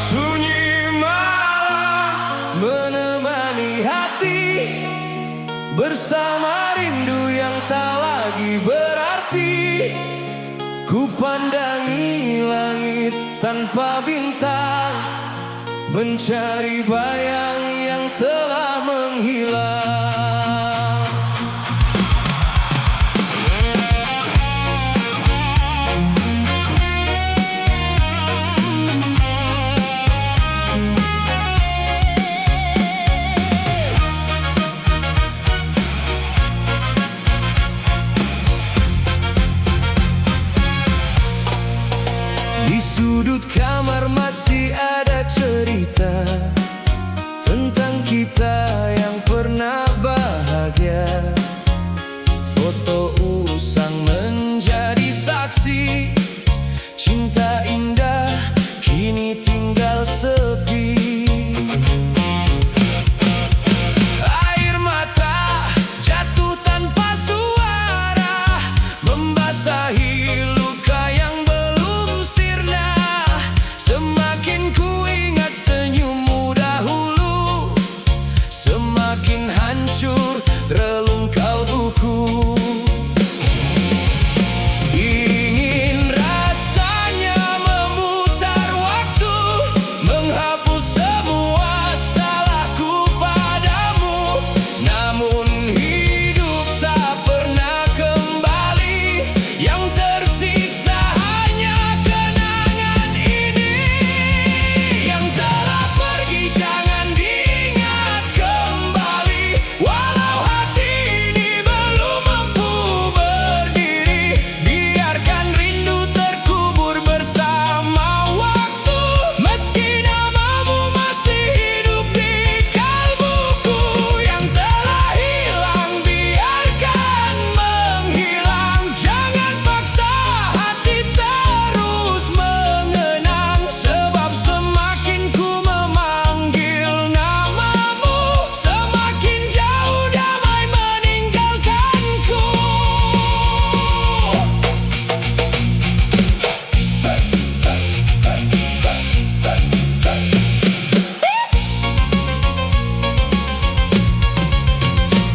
Sunyi malam menemani hati, bersama rindu yang tak lagi berarti. Ku pandangi langit tanpa bintang, mencari bayang yang telah menghilang. Di sudut kamar masih ada cerita tentang kita yang pernah bahagia. Foto usang menjadi saksi, cinta indah kini tinggal sepi. Air mata jatuh tanpa suara, membasahi luka yang belum sirna. Semakin ku ingat senyummu dahulu, semakin hancur relung kalbuku. Ingin rasanya memutar waktu, menghapus semua salahku padamu. Namun hidup tak pernah kembali, yang tersisa hanya kenangan ini. Yang telah pergi jangan diingat kembali, walau hati ini belum mampu berdiri. Biarkan rindu terkubur bersama waktu, meski namamu masih hidup di kalbuku. Yang telah hilang biarkan menghilang, jangan paksa hati terus mengenang. Sebab semakin ku memanggil namamu, semakin jauh damai meninggalkanku.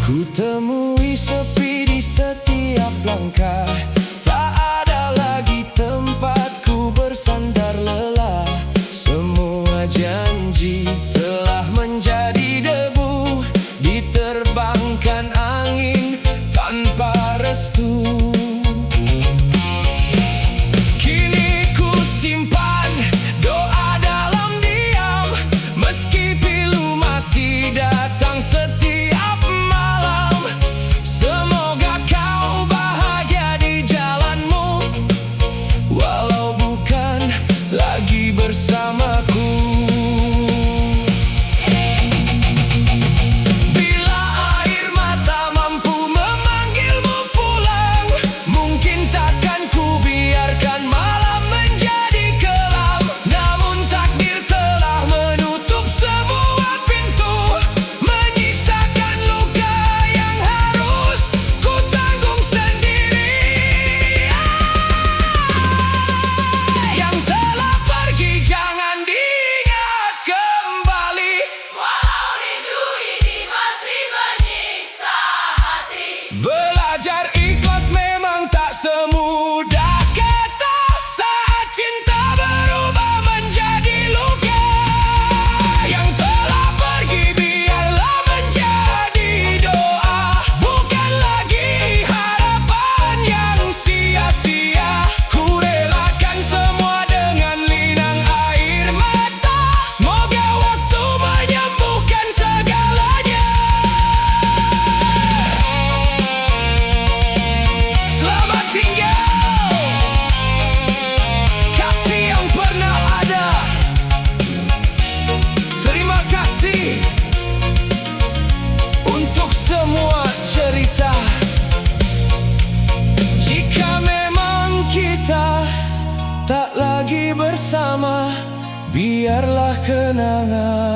Ku temui sepi di setiap langkah, tak ada lagi tempatku bersandar lelah. Semua janji telah menjadi debu, diterbangkan angin tanpa restu. Kini ku simpan doa dalam diam, meski pilu masih datang setiap malam. Semoga kau bahagia di jalanmu, walau bukan lagi bersamaku. Bila air mata mampu memanggilmu pulang, mungkin takkan ku biarkan malam menjadi kelam. Namun takdir telah menutup semua pintu, menyisakan luka yang harus ku tanggung sendiri. Yang telah pergi jangan diingat kembali, walau rindu ini masih menyiksa hati. Belajar ikhlas memang tak semudah kata, saat cinta berubah menjadi luka. Yang telah pergi biarlah menjadi doa, bukan lagi harapan yang sia-sia. Ku relakan semua dengan linang air mata, semoga waktu menyembuhkan segalanya. Selamat tinggal, kasih yang pernah ada. Terima kasih untuk semua cerita. Jika memang kita tak lagi bersama, biarlah kenangan